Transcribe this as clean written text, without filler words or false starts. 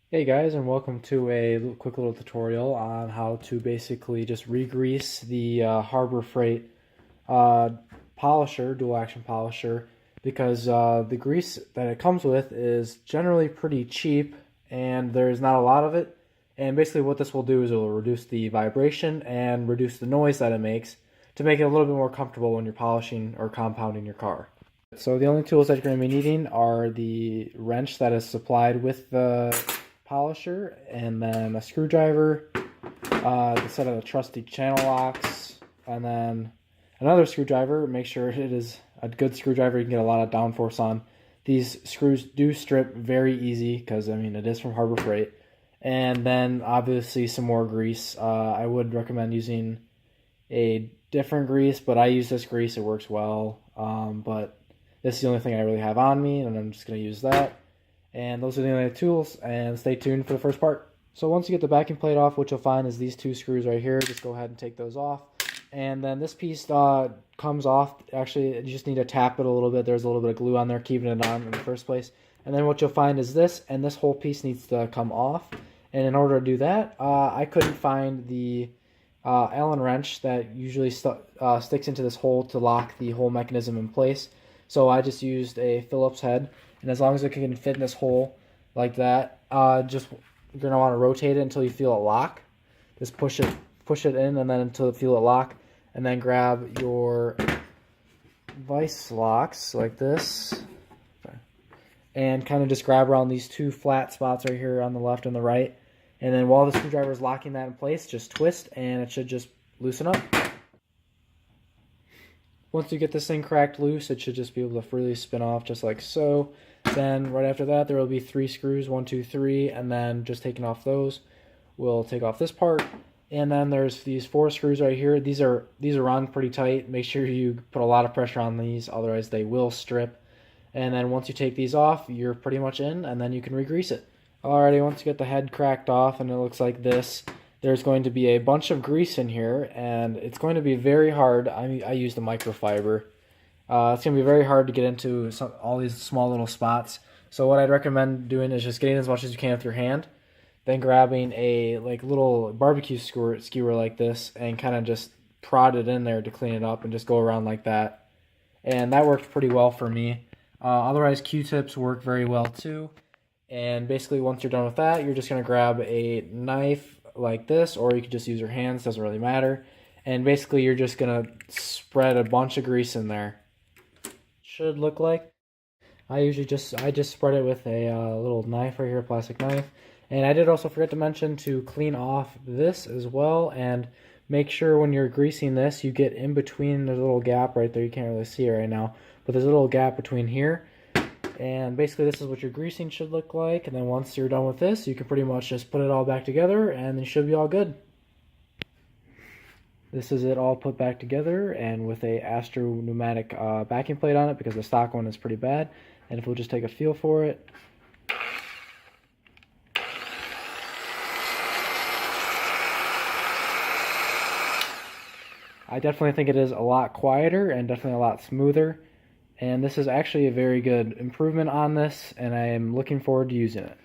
Hey guys, and welcome to a quick little tutorial on how to basically just re-grease the Harbor Freight uh, polisher, dual action polisher, because the grease that it comes with is generally pretty cheap and there's not a lot of it. And basically what this will do is it will reduce the vibration and reduce the noise that it makes to make it a little bit more comfortable when you're polishing or compounding your car. So the only tools that you're going to be needing are the wrench that is supplied with the polisher, and then a screwdriver, the set of the trusty channel locks, and then another screwdriver. Make sure it is a good screwdriver you can get a lot of downforce on. These screws do strip very easy because, I mean, it is from Harbor Freight. And then obviously some more grease. I would recommend using a different grease, but I use this grease. It works well. But this is the only thing I really have on me, and I'm just going to use that. And those are the only tools, and stay tuned for the first part. So once you get the backing plate off, what you'll find is these two screws right here. Just go ahead and take those off. And then this piece comes off. Actually, you just need to tap it a little bit. There's a little bit of glue on there keeping it on in the first place. And then what you'll find is this, and this whole piece needs to come off. And in order to do that, I couldn't find the Allen wrench that usually sticks into this hole to lock the whole mechanism in place. So I just used a Phillips head. And as long as it can fit in this hole like that, just you're gonna want to rotate it until you feel it lock. Just push it in, and then until you feel it lock, and then grab your vice locks like this, and kind of just grab around these two flat spots right here on the left and the right. And then while the screwdriver is locking that in place, just twist, and it should just loosen up. Once you get this thing cracked loose, it should just be able to freely spin off just like so. Then right after that, there will be 3 screws, 1, 2, 3, and then just taking off those, we'll take off this part. And then there's these 4 screws right here. These are on pretty tight. Make sure you put a lot of pressure on these, otherwise they will strip. And then once you take these off, you're pretty much in, and then you can re-grease it. Alrighty, once you get the head cracked off and it looks like this, there's going to be a bunch of grease in here, and it's going to be very hard. I use the microfiber. It's going to be very hard to get into all these small little spots. So what I'd recommend doing is just getting as much as you can with your hand, then grabbing a little barbecue skewer like this, and kind of just prod it in there to clean it up, and just go around like that. And that worked pretty well for me. Otherwise, Q-tips work very well too. And basically, once you're done with that, you're just going to grab a knife like this, or you can just use your hands, doesn't really matter. And basically, you're just going to spread a bunch of grease in there. Should look like. I just spread it with a little knife right here, a plastic knife. And I did also forget to mention to clean off this as well, and make sure when you're greasing this, you get in between. There's a little gap right there. You can't really see it right now, but there's a little gap between here. And basically this is what your greasing should look like. And then once you're done with this, you can pretty much just put it all back together, and it should be all good. This is it all put back together, and with a Astro pneumatic backing plate on it, because the stock one is pretty bad. And if we'll just take a feel for it. I definitely think it is a lot quieter and definitely a lot smoother. And this is actually a very good improvement on this, and I am looking forward to using it.